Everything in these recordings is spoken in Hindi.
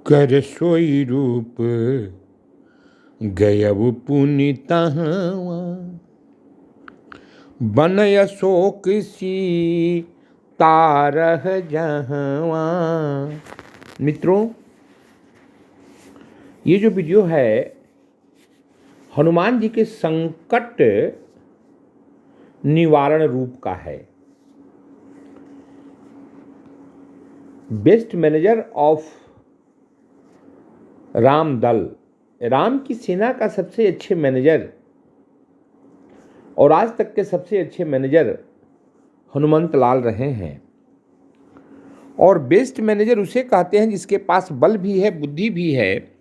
कर सोई रूप गयउ पुनितहवा बन अशोक सी तारह जहवा। मित्रों, ये जो वीडियो है हनुमान जी के संकट निवारण रूप का है। बेस्ट मैनेजर ऑफ राम दल, राम की सेना का सबसे अच्छे मैनेजर और आज तक के सबसे अच्छे मैनेजर हनुमंत लाल रहे हैं। और बेस्ट मैनेजर उसे कहते हैं जिसके पास बल भी है, बुद्धि भी है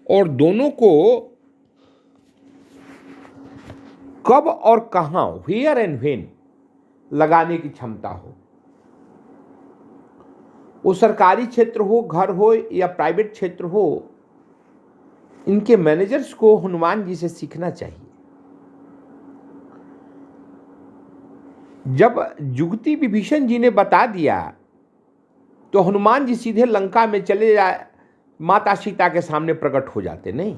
और दोनों को कब और कहां, वेयर एंड व्हेन लगाने की क्षमता हो। वो सरकारी क्षेत्र हो, घर हो या प्राइवेट क्षेत्र हो, इनके मैनेजर्स को हनुमान जी से सीखना चाहिए। जब जुगती विभीषण जी ने बता दिया तो हनुमान जी सीधे लंका में चले जाए, माता सीता के सामने प्रकट हो जाते नहीं।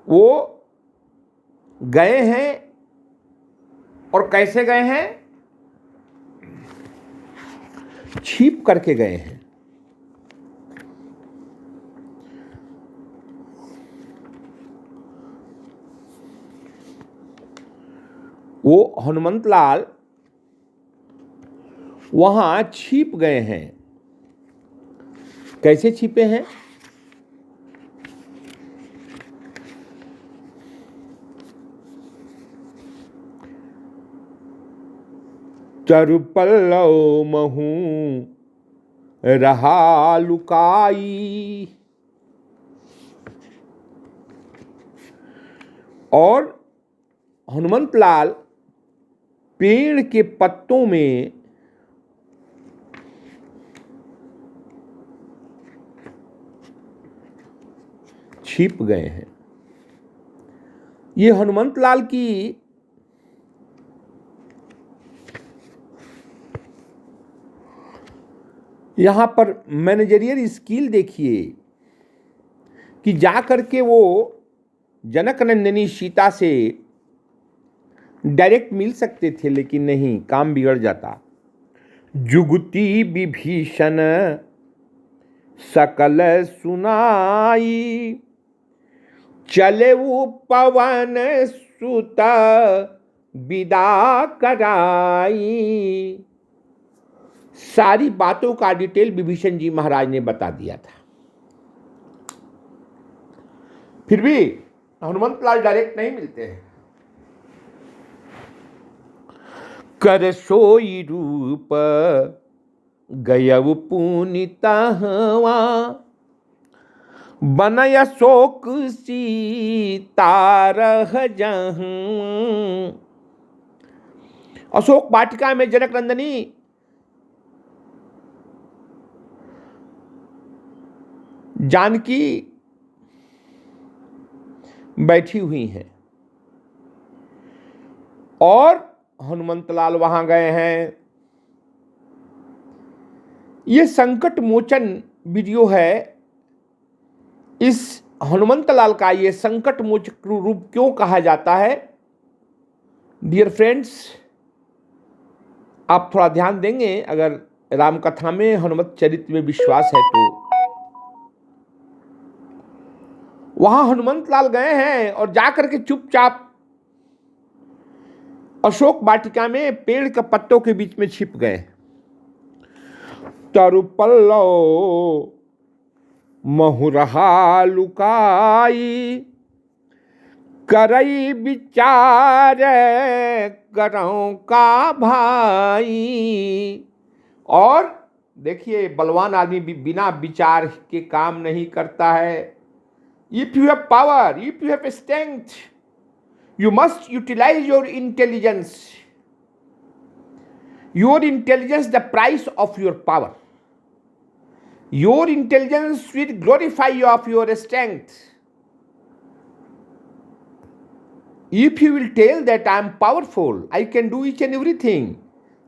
वो गए हैं और कैसे गए हैं? छिप करके गए हैं। वो हनुमंत लाल वहां छिप गए हैं। कैसे छिपे हैं? तरु पल्लव महू रहा लुकाई। और हनुमंत लाल पेड़ के पत्तों में छिप गए हैं। ये हनुमंत लाल की यहां पर मैनेजरियल स्किल देखिए कि जा करके वो जनक नंदिनी सीता से डायरेक्ट मिल सकते थे, लेकिन नहीं, काम बिगड़ जाता। जुगती विभीषण सकल सुनाई, चले वो पवन सुत विदा कराई। सारी बातों का डिटेल विभीषण जी महाराज ने बता दिया था। फिर भी हनुमंत लाल डायरेक्ट नहीं मिलते हैं। कर सोई रूप गयउ पुनितहवा बन अशोक सी तारह जहवा। अशोक वाटिका में जनक नंदिनी जानकी बैठी हुई हैं और हनुमंत लाल वहां गए हैं। ये संकट मोचन वीडियो है। इस हनुमंत लाल का ये संकट मोचक रूप क्यों कहा जाता है? डियर फ्रेंड्स, आप थोड़ा ध्यान देंगे, अगर रामकथा में, हनुमत चरित्र में विश्वास है तो। वहां हनुमंत लाल गए हैं और जाकर के चुपचाप अशोक वाटिका में पेड़ के पत्तों के बीच में छिप गए। तरु पल्लव महु रहा लुकाई, करई विचार करऊं का भाई। और देखिए, बलवान आदमी बिना विचार के काम नहीं करता है। If you have power, if you have strength, you must utilize your intelligence. Your intelligence, the price of your power. Your intelligence will glorify you of your strength. If you will tell that I am powerful, I can do each and everything,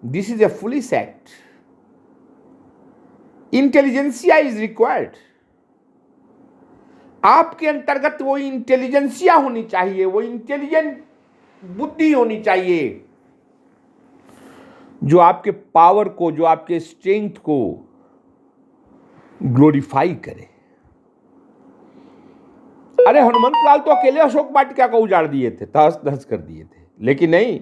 this is a foolish act. Intelligentsia is required. आपके अंतर्गत वो इंटेलिजेंसिया होनी चाहिए, वो इंटेलिजेंट बुद्धि होनी चाहिए जो आपके पावर को, जो आपके स्ट्रेंथ को ग्लोरीफाई करे। अरे हनुमंत लाल तो अकेले अशोक वाटिका को उजाड़ दिए थे, तहस नहस कर दिए थे, लेकिन नहीं,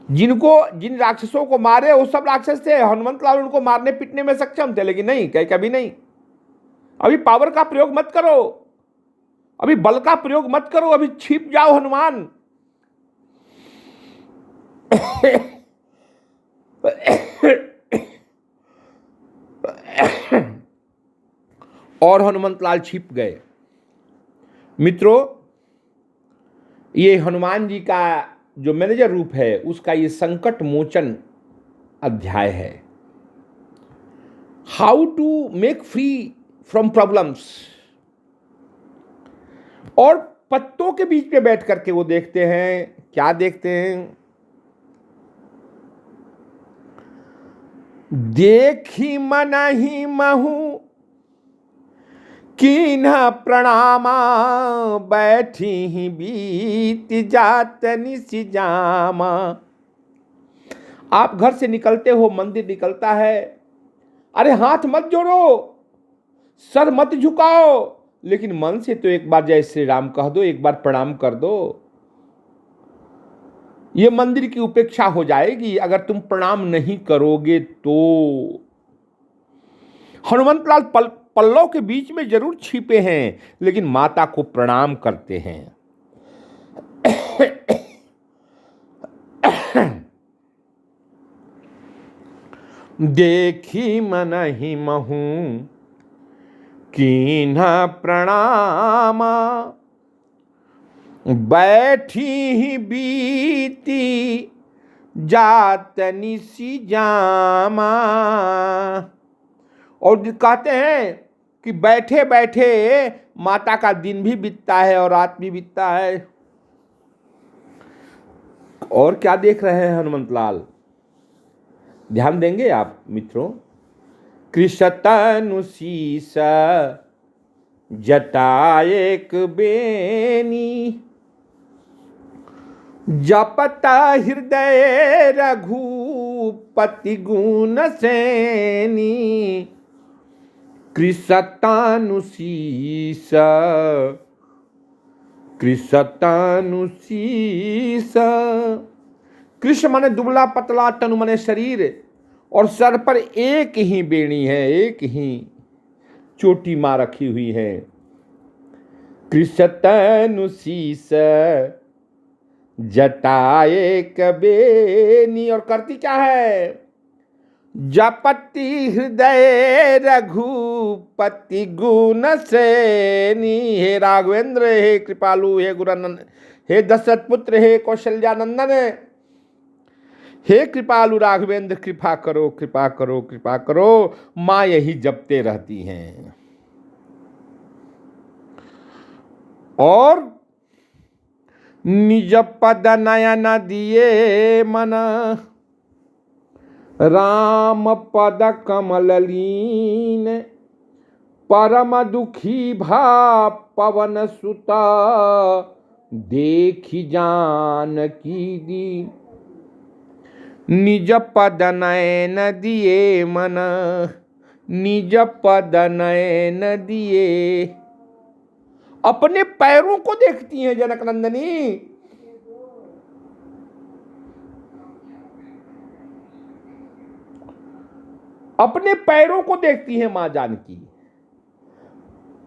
जिन राक्षसों को मारे वो सब राक्षस थे। हनुमंत लाल उनको मारने पीटने में सक्षम थे, लेकिन नहीं, कभी नहीं। अभी पावर का प्रयोग मत करो, अभी बल का प्रयोग मत करो, अभी छिप जाओ हनुमान। और हनुमंत लाल छिप गए। मित्रों, ये हनुमान जी का जो मैनेजर रूप है उसका ये संकट मोचन अध्याय है। How to make free from problems. और पत्तों के बीच में बैठ करके वो देखते हैं, क्या देखते हैं? देखी मन ही महू कीन्ह प्रणामा, बैठी ही बीत जात निसि जामा। आप घर से निकलते हो, मंदिर निकलता है, अरे हाथ मत जोड़ो, सर मत झुकाओ, लेकिन मन से तो एक बार जय श्री राम कह दो, एक बार प्रणाम कर दो। ये मंदिर की उपेक्षा हो जाएगी अगर तुम प्रणाम नहीं करोगे तो। हनुमंत लाल पल्लव के बीच में जरूर छिपे हैं, लेकिन माता को प्रणाम करते हैं। देखी मन ही महू कीन्ह प्रणामा, बैठी ही बीती जात निसि जामा। और कहते हैं कि बैठे बैठे माता का दिन भी बीतता है और रात भी बीतता है। और क्या देख रहे हैं हनुमंत लाल? ध्यान देंगे आप मित्रों? कृषतनु शीस जटा एक बेनी, जपता हृदय रघुपति गुण सैनी। कृषतनु शीस, कृषतनु शीस। कृष्ण माने दुबला पतला, तनु माने शरीर, और सर पर एक ही बेणी है, एक ही चोटी मां रखी हुई है। कृषतनु शीस जटा एक बेनी। और करती क्या है? जपति हृदय रघुपति गुण सैनी। हे राघवेंद्र, हे कृपालु, हे गुरानंद, हे दशरथ पुत्र, हे कौशल्यानंदन, हे कृपालु राघवेंद्र, कृपा करो, कृपा करो, कृपा करो। मां यही जपते रहती हैं। और निज पद नयन दिए मन, राम पद कमल लीन। परम दुखी भा पवन सुता, देखी जानकी दीन। निज पद नयन दिए मन, निज पद नयन दिए। अपने पैरों को देखती हैं जनक नंदनी। अपने पैरों को देखती है मां जानकी।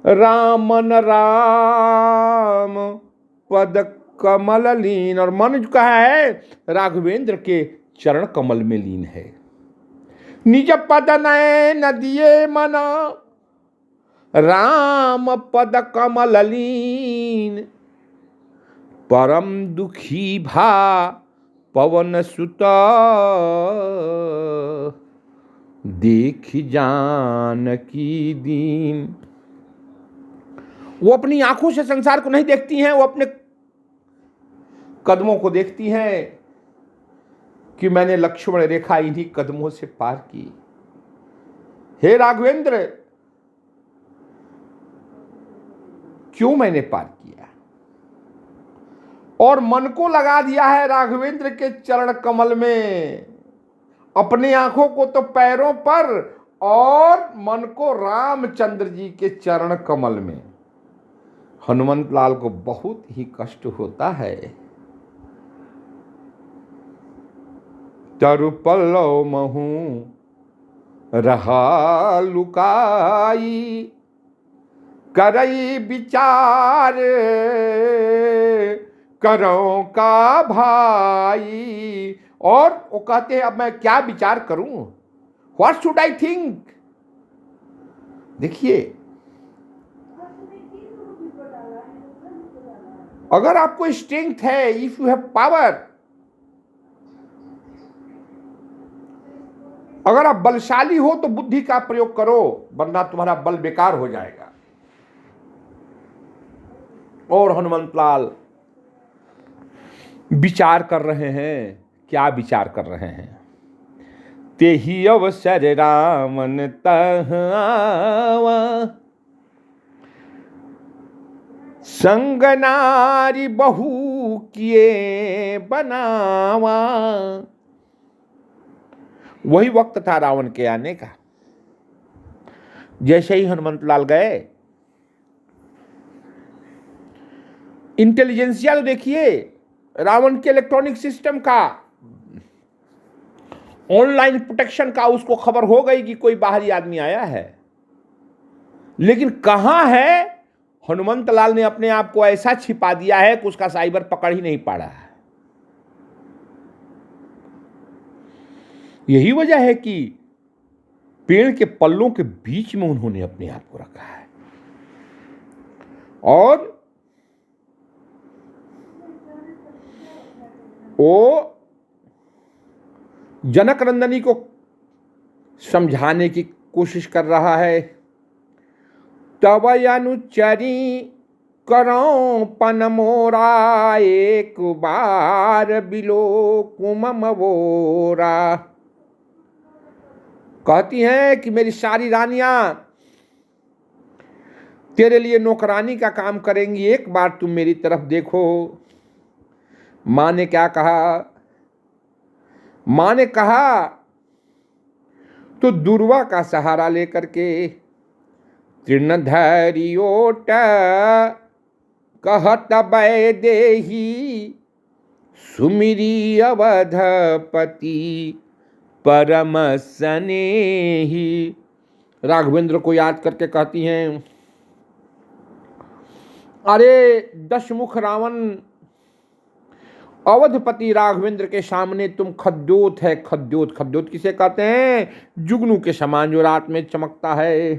रामन राम पद कमल लीन। और मन जो कहा है राघवेंद्र के चरण कमल में लीन है। निज पद नयन दिए मना, राम पद कमल लीन। परम दुखी भा पवन सुता, देख जानकी दीन। वो अपनी आंखों से संसार को नहीं देखती हैं, वो अपने कदमों को देखती हैं। कि मैंने लक्ष्मण रेखा इन्हीं कदमों से पार की। हे राघवेंद्र, क्यों मैंने पार किया? और मन को लगा दिया है राघवेंद्र के चरण कमल में, अपनी आंखों को तो पैरों पर और मन को रामचंद्र जी के चरण कमल में। हनुमंत लाल को बहुत ही कष्ट होता है। तरु पल्लव महू रहा लुकाई, करई विचार करो का भाई। और वो कहते हैं अब मैं क्या विचार करूं, व्हाट शुड आई थिंक। देखिए, अगर आपको स्ट्रेंथ है, इफ यू हैव पावर, अगर आप बलशाली हो तो बुद्धि का प्रयोग करो, वरना तुम्हारा बल बेकार हो जाएगा। और हनुमंतलाल विचार कर रहे हैं। क्या विचार कर रहे हैं? ते ही अवसर रामन तह आवा, संग नारी बहु किए बनावा। वही वक्त था रावण के आने का। जैसे ही हनुमंतलाल गए, इंटेलिजेंसिया तो देखिए, रावण के इलेक्ट्रॉनिक सिस्टम का, ऑनलाइन प्रोटेक्शन का उसको खबर हो गई कि कोई बाहरी आदमी आया है। लेकिन कहां है, हनुमंतलाल ने अपने आप को ऐसा छिपा दिया है कि उसका साइबर पकड़ ही नहीं पा रहा है। यही वजह है कि पेड़ के पल्लों के बीच में उन्होंने अपने आप को रखा है। और वो जनक नंदनी को समझाने की कोशिश कर रहा है। तब अनुचरी करो पन मोरा, एक बार बिलो कुमम वोरा। कहती हैं कि मेरी सारी रानियां तेरे लिए नौकरानी का काम करेंगी, एक बार तुम मेरी तरफ देखो। मां ने क्या कहा? मां ने कहा तो दुर्वा का सहारा लेकर के तृणधरियोट कहत बै देही, सुमिरी अवधपति परम स्नेही। राघवेंद्र को याद करके कहती हैं, अरे दशमुख रावण अवधपति राघवेंद्र के सामने तुम खद्योत है। खद्योत, खद्योत किसे कहते हैं? जुगनू के समान जो रात में चमकता है।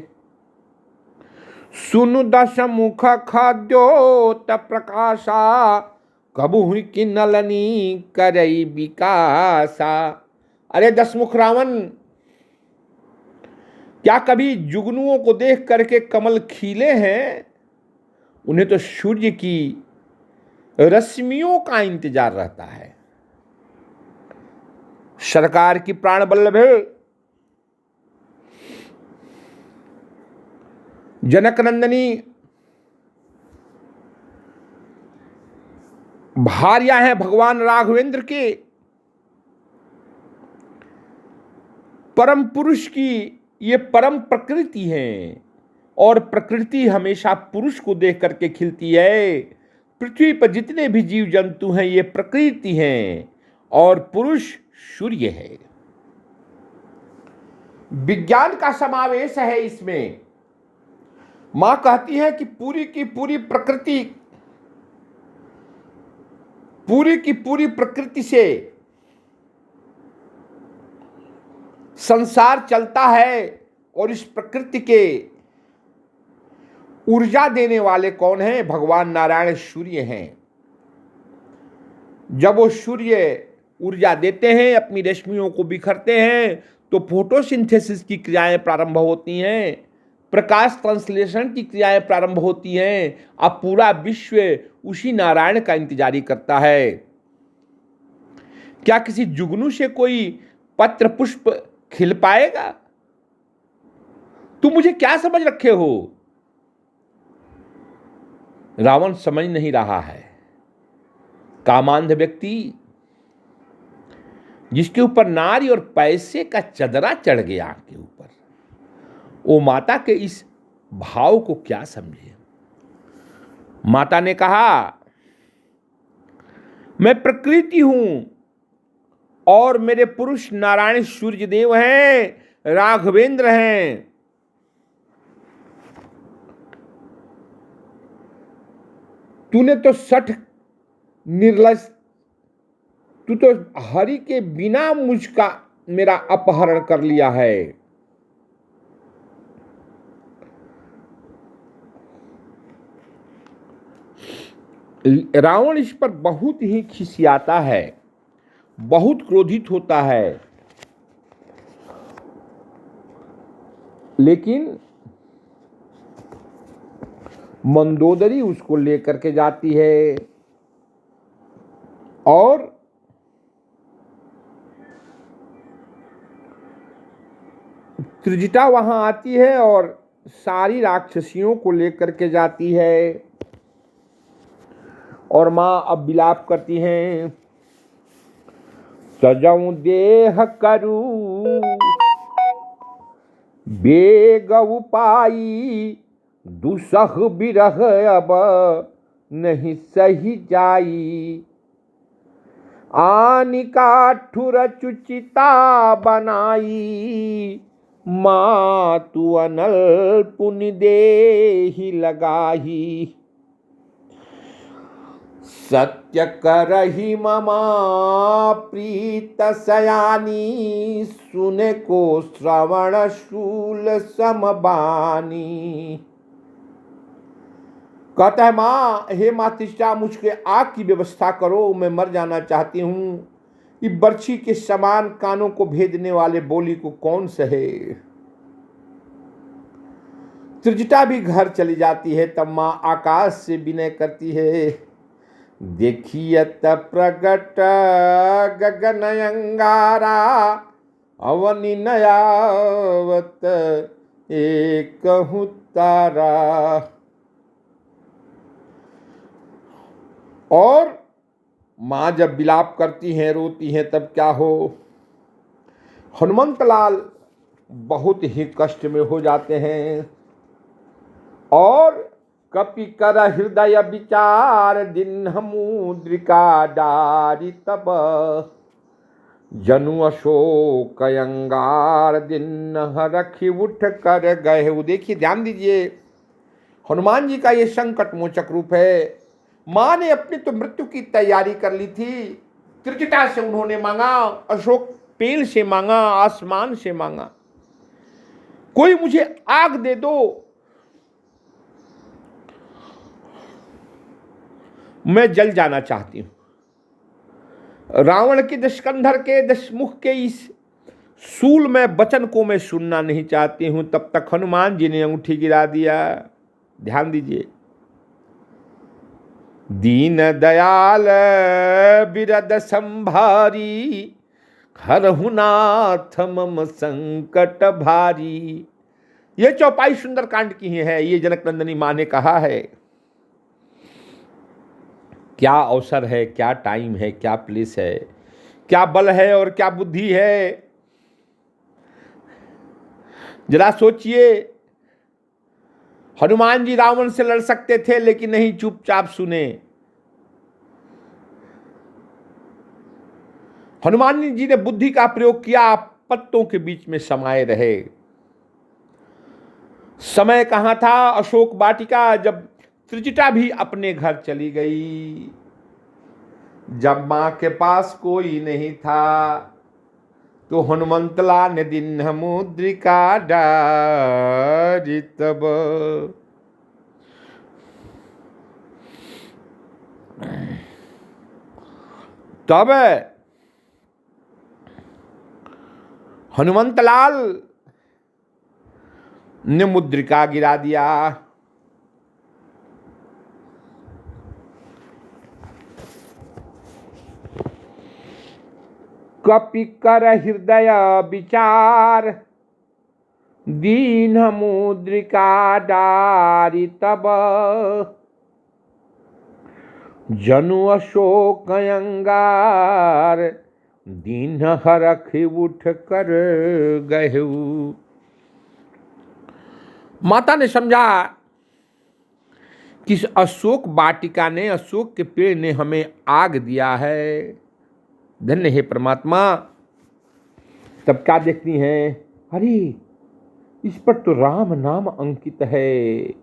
सुनु दशमुख खद्योत प्रकाशा, कबू हुई कि नलनी करई विकासा। अरे दशमुख रावण, क्या कभी जुगनुओं को देख करके कमल खिले हैं? उन्हें तो सूर्य की रश्मियों का इंतजार रहता है। सरकार की प्राण बल्लभ जनक नंदनी भार्या है भगवान राघवेंद्र के। परम पुरुष की ये परम प्रकृति है, और प्रकृति हमेशा पुरुष को देख करके खिलती है। पृथ्वी पर जितने भी जीव जंतु हैं ये प्रकृति हैं, और पुरुष सूर्य है। विज्ञान का समावेश है इसमें। मां कहती है कि पूरी की पूरी प्रकृति से संसार चलता है, और इस प्रकृति के ऊर्जा देने वाले कौन हैं? भगवान नारायण सूर्य हैं। जब वो सूर्य ऊर्जा देते हैं, अपनी रश्मियों को बिखरते हैं, तो फोटोसिंथेसिस की क्रियाएं प्रारंभ होती हैं, प्रकाश संश्लेषण की क्रियाएं प्रारंभ होती हैं। अब पूरा विश्व उसी नारायण का इंतजारी करता है क्या किसी जुगनू से कोई पत्र पुष्प खिल पाएगा? तुम मुझे क्या समझ रखे हो? रावण समझ नहीं रहा है। कामांध व्यक्ति जिसके ऊपर नारी और पैसे का चदरा चढ़ गया आंख के ऊपर, वो माता के इस भाव को क्या समझे। माता ने कहा, मैं प्रकृति हूं और मेरे पुरुष नारायण सूर्यदेव हैं, राघवेंद्र हैं। तूने तो सठ निर्लज, तू तो हरि के बिना मुझका मेरा अपहरण कर लिया है। रावण इस पर बहुत ही खिसियाता है, बहुत क्रोधित होता है, लेकिन मंदोदरी उसको लेकर के जाती है और त्रिजटा वहां आती है और सारी राक्षसियों को लेकर के जाती है। और मां अब विलाप करती हैं, सजऊं देह करू बेग उपाई, दुसह बिरह अब नहीं सही जाई। आनिका ठुर चुचिता बनाई, माँ तू अनल पुनि देहि लगाही। सत्य करही ममा प्रीत सयानी, सुने को श्रवण शूल समबानी। कहता है, माँ, हे मातृष्टा, मुझके आग की व्यवस्था करो, मैं मर जाना चाहती हूँ। ये बर्छी के समान कानों को भेदने वाले बोली को कौन सहे। त्रिजटा भी घर चली जाती है। तब माँ आकाश से विनय करती है, देखियत प्रगट गगन अंगारा, अवनि नयावत एक तारा। और माँ जब विलाप करती हैं, रोती हैं, तब क्या हो, हनुमंतलाल बहुत ही कष्ट में हो जाते हैं। और कपि कर हृदय विचार, दिन मुद्रिका डारी तब, जनु अशोक अंगार, दिन रखी उठ कर गए। वो देखिए, ध्यान दीजिए, हनुमान जी का ये संकट मोचक रूप है। मां ने अपनी तो मृत्यु की तैयारी कर ली थी। त्रिजटा से उन्होंने मांगा, अशोक पेड़ से मांगा, आसमान से मांगा, कोई मुझे आग दे दो, मैं जल जाना चाहती हूं। रावण के दशकंधर के दशमुख के इस सूल में वचन को मैं सुनना नहीं चाहती हूं। तब तक हनुमान जी ने अंगूठी गिरा दिया। ध्यान दीजिए, दीन दयाल बिरद संभारी, हरहु नाथ मम संकट भारी। ये चौपाई सुंदरकांड की ही है। ये जनक नंदनी मां ने कहा है। क्या अवसर है, क्या टाइम है, क्या प्लेस है, क्या बल है और क्या बुद्धि है। जरा सोचिए, हनुमान जी रावण से लड़ सकते थे, लेकिन नहीं, चुपचाप सुने। हनुमान जी ने बुद्धि का प्रयोग किया, पत्तों के बीच में समाये रहे। समय कहां था, अशोक वाटिका, जब त्रिजटा भी अपने घर चली गई, जब मां के पास कोई नहीं था, तो हनुमंतलाल ने दिन मुद्रिका डारी तब। तब हनुमंतलाल ने मुद्रिका गिरा दिया। कपि कर हृदय विचार, दीन मुद्रिका डारी तब, जनु अशोक अंगार, दीन हरख उठ कर गहु। माता ने समझा कि इस अशोक वाटिका ने, अशोक के पेड़ ने हमें आग दिया है, धन्य है परमात्मा। तब क्या देखती हैं, अरे इस पर तो राम नाम अंकित है,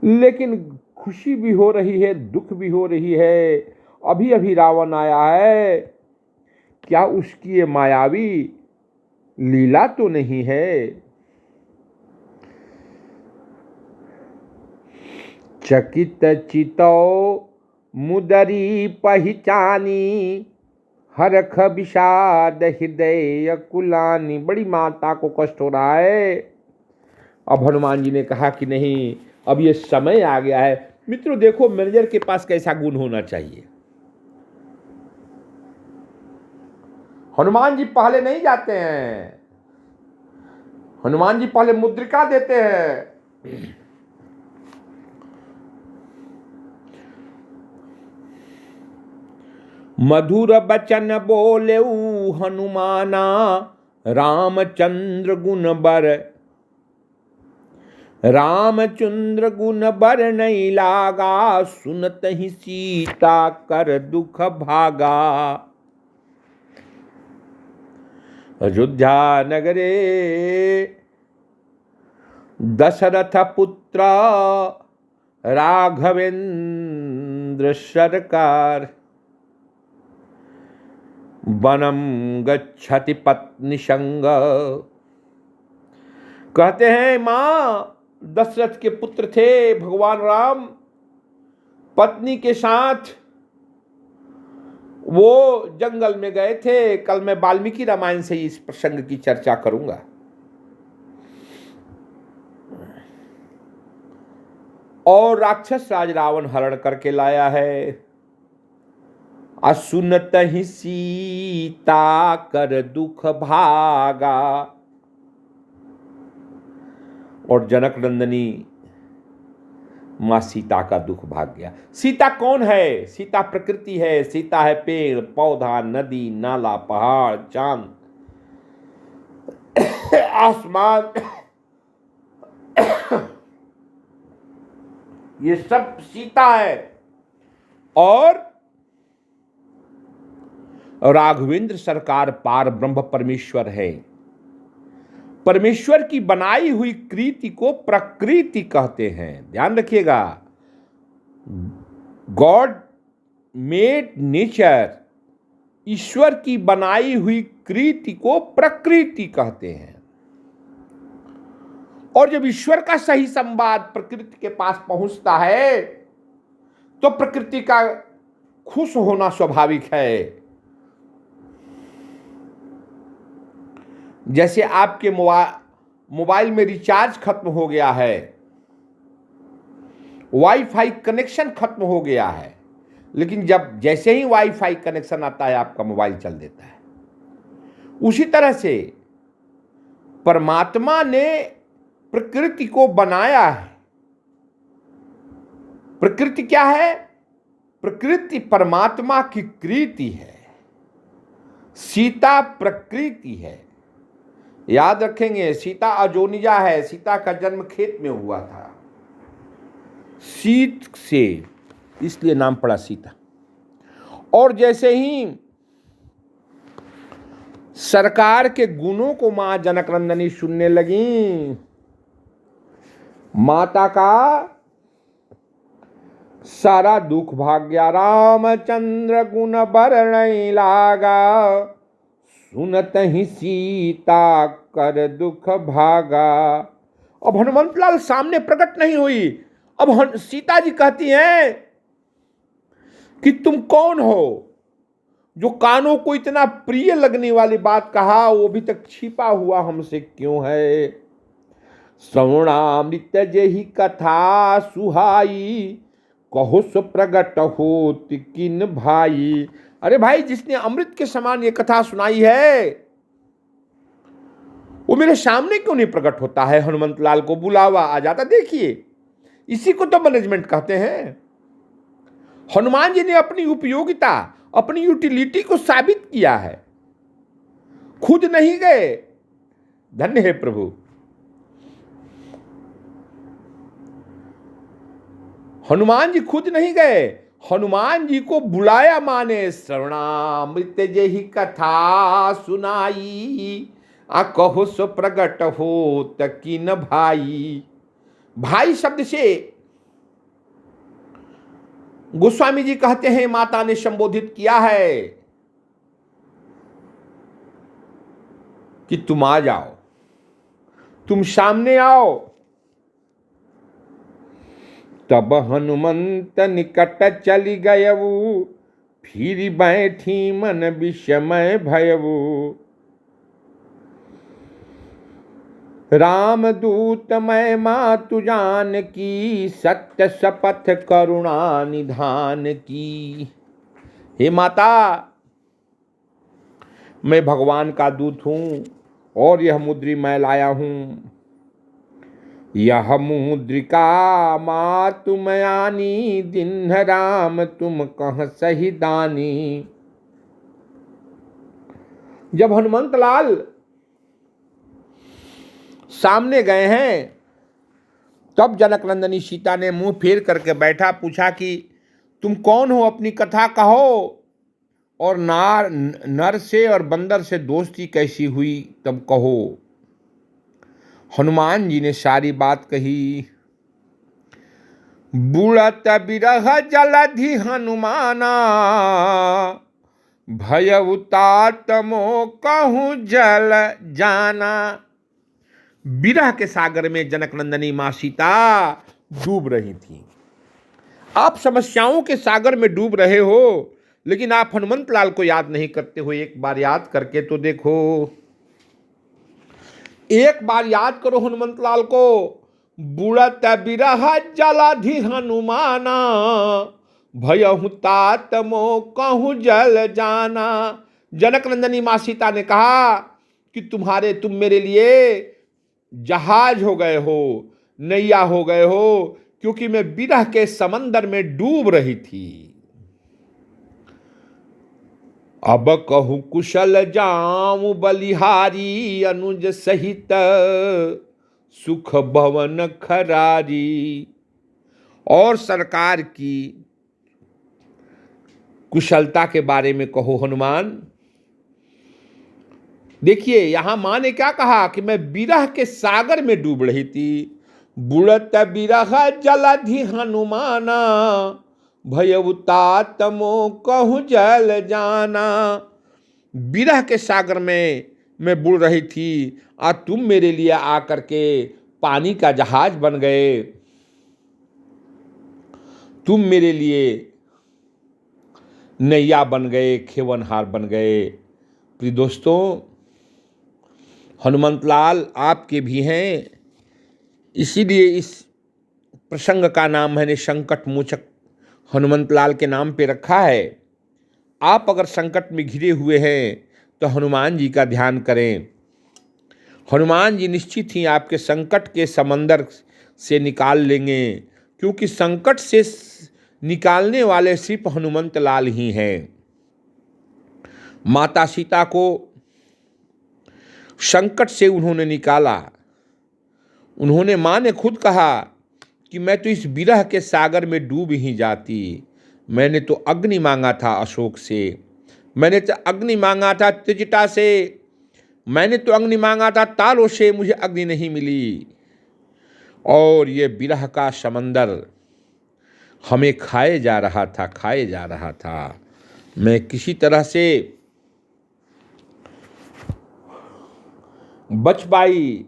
लेकिन खुशी भी हो रही है, दुख भी हो रही है। अभी अभी रावण आया है, क्या उसकी ये मायावी लीला तो नहीं है? चकित चितो मुदरी पहचानी, हरख विषाद हृदय कुलानी। बड़ी माता को कष्ट हो रहा है। अब हनुमान जी ने कहा कि नहीं, अब ये समय आ गया है। मित्रों देखो, मैनेजर के पास कैसा गुण होना चाहिए। हनुमान जी पहले नहीं जाते हैं, हनुमान जी पहले मुद्रिका देते हैं। मधुर बचन बोले हनुमाना, रामचंद्र गुण बर, रामचंद्र गुण बर नहीं लागा, सुनत ही सीता कर दुख भागा। अयोध्या नगरे दशरथ पुत्र, राघवेंद्र सरकार, वनम गच्छति पत्नी संग। कहते हैं मां, दशरथ के पुत्र थे भगवान राम, पत्नी के साथ वो जंगल में गए थे। कल मैं वाल्मीकि रामायण से इस प्रसंग की चर्चा करूंगा। और राक्षस राज रावण हरण करके लाया है। असुनत ही सीता कर दुख भागा। और जनक नंदनी मां सीता का दुख भाग गया। सीता कौन है? सीता प्रकृति है। सीता है पेड़ पौधा, नदी नाला, पहाड़, चांद, आसमान, ये सब सीता है। और राघवेंद्र सरकार पार ब्रह्म परमेश्वर है। परमेश्वर की बनाई हुई कृति को प्रकृति कहते हैं। ध्यान रखिएगा, गॉड मेड नेचर, ईश्वर की बनाई हुई कृति को प्रकृति कहते हैं। और जब ईश्वर का सही संवाद प्रकृति के पास पहुंचता है तो प्रकृति का खुश होना स्वाभाविक है। जैसे आपके मोबाइल में रिचार्ज खत्म हो गया है, वाईफाई कनेक्शन खत्म हो गया है, लेकिन जैसे ही वाईफाई कनेक्शन आता है आपका मोबाइल चल देता है। उसी तरह से परमात्मा ने प्रकृति को बनाया है। प्रकृति क्या है? प्रकृति परमात्मा की कृति है। सीता प्रकृति है। याद रखेंगे, सीता अजोनिजा है। सीता का जन्म खेत में हुआ था, सीत से, इसलिए नाम पड़ा सीता। और जैसे ही सरकार के गुणों को मां जनकनंदनी सुनने लगी, माता का सारा दुख भाग गया। रामचंद्र गुण बर नहीं लागा, सुनत ही सीता कर दुख भागा। अब हनुमंत लाल सामने प्रकट नहीं हुई। अब सीता जी कहती हैं कि तुम कौन हो? जो कानों को इतना प्रिय लगने वाली बात कहा, वो अभी तक छिपा हुआ हमसे क्यों है? श्रवणामृत जेहि कथा सुहाई, कहो सो प्रगट होत किन भाई। अरे भाई, जिसने अमृत के समान ये कथा सुनाई है वो मेरे सामने क्यों नहीं प्रकट होता है? हनुमंत लाल को बुलावा आ जाता। देखिए, इसी को तो मैनेजमेंट कहते हैं। हनुमान जी ने अपनी उपयोगिता, अपनी यूटिलिटी को साबित किया है, खुद नहीं गए। धन्य है प्रभु। हनुमान जी खुद नहीं गए, हनुमान जी को बुलाया माने। श्रवणामृत जेहि कथा सुनाई, आ कहो सो प्रगट हो तकिन भाई। भाई शब्द से गोस्वामी जी कहते हैं माता ने संबोधित किया है कि तुम आ जाओ, तुम सामने आओ। तब हनुमंत निकट चली गयऊ, फिर बैठी मन विषमय भयऊ। रामदूत मैं मातु जान की, सत्य शपथ करुणा निधान की। हे माता, मैं भगवान का दूत हूं और यह मुद्री मैं लाया हूं। यह मुद्रिका मातु मयानी, दिन राम तुम कह सही दानी। जब हनुमंत लाल सामने गए हैं तब जनक नंदनी सीता ने मुंह फेर करके बैठा, पूछा कि तुम कौन हो, अपनी कथा कहो, और नर से और बंदर से दोस्ती कैसी हुई तब कहो। हनुमान जी ने सारी बात कही। बुढ़त बिरह जलधि हनुमाना, भय उतातमो कहूँ जल जाना। विरह के सागर में जनक नंदनी मां सीता डूब रही थी। आप समस्याओं के सागर में डूब रहे हो, लेकिन आप हनुमंत लाल को याद नहीं करते हो। एक बार याद करके तो देखो, एक बार याद करो हनुमंत लाल को। बुढ़त बिरह जलधि हनुमाना, भयहु तातमो कहूँ जल जाना। जनक नंदनी मां सीता ने कहा कि तुम मेरे लिए जहाज हो गए हो, नैया हो गए हो, क्योंकि मैं विरह के समंदर में डूब रही थी। अब कहूँ कुशल जाऊं बलिहारी, अनुज सहित सुख भवन खरारी। और सरकार की कुशलता के बारे में कहो हनुमान। देखिए, यहां मां ने क्या कहा कि मैं विरह के सागर में डूब रही थी। बुढ़त बिरह जलधि हनुमाना, भय उतातमो कहूँ जल जाना। विरह के सागर में मैं बुड़ रही थी, आज तुम मेरे लिए आकर के पानी का जहाज बन गए, तुम मेरे लिए नैया बन गए, खेवनहार बन गए। प्रिय दोस्तों, हनुमंत लाल आपके भी हैं, इसीलिए इस प्रसंग का नाम मैंने संकट मोचक हनुमंत लाल के नाम पे रखा है। आप अगर संकट में घिरे हुए हैं तो हनुमान जी का ध्यान करें। हनुमान जी निश्चित ही आपके संकट के समंदर से निकाल लेंगे, क्योंकि संकट से निकालने वाले सिर्फ हनुमंत लाल ही हैं। माता सीता को संकट से उन्होंने निकाला। उन्होंने, माँ ने खुद कहा कि मैं तो इस विरह के सागर में डूब ही जाती। मैंने तो अग्नि मांगा था अशोक से, मैंने तो अग्नि मांगा था त्रिजटा से, मैंने तो अग्नि मांगा था तारों से, मुझे अग्नि नहीं मिली। और ये विरह का समंदर हमें खाए जा रहा था। मैं किसी तरह से बच पाई।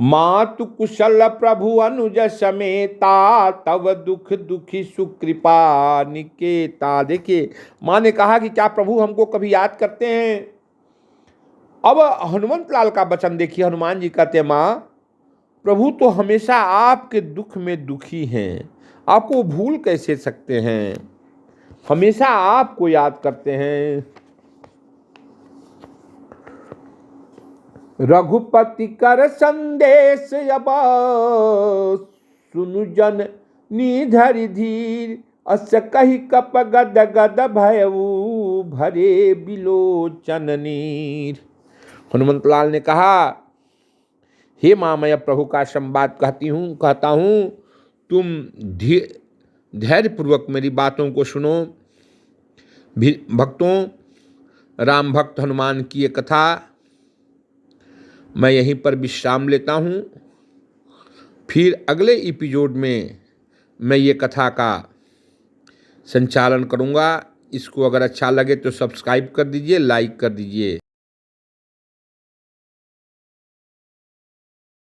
मातु कुशल प्रभु अनुज समेता, तव दुख दुखी सुकृपा निकेता। देखिए, माँ ने कहा कि क्या प्रभु हमको कभी याद करते हैं? अब हनुमंत लाल का वचन देखिए, हनुमान जी कहते हैं, माँ प्रभु तो हमेशा आपके दुख में दुखी हैं, आपको भूल कैसे सकते हैं? हमेशा आपको याद करते हैं। रघुपति कर संदेश अब सुनु जन निधरि धीर, अस कहि कप गद गद भयऊ भरे बिलोचन नीर। हनुमंतलाल ने कहा, हे माँ, मैं प्रभु का संवाद कहता हूँ, तुम धैर्य पूर्वक मेरी बातों को सुनो। भक्तों, राम भक्त हनुमान की ये कथा मैं यहीं पर विश्राम लेता हूँ। फिर अगले एपिसोड में मैं ये कथा का संचालन करूँगा। इसको अगर अच्छा लगे तो सब्सक्राइब कर दीजिए, लाइक कर दीजिए।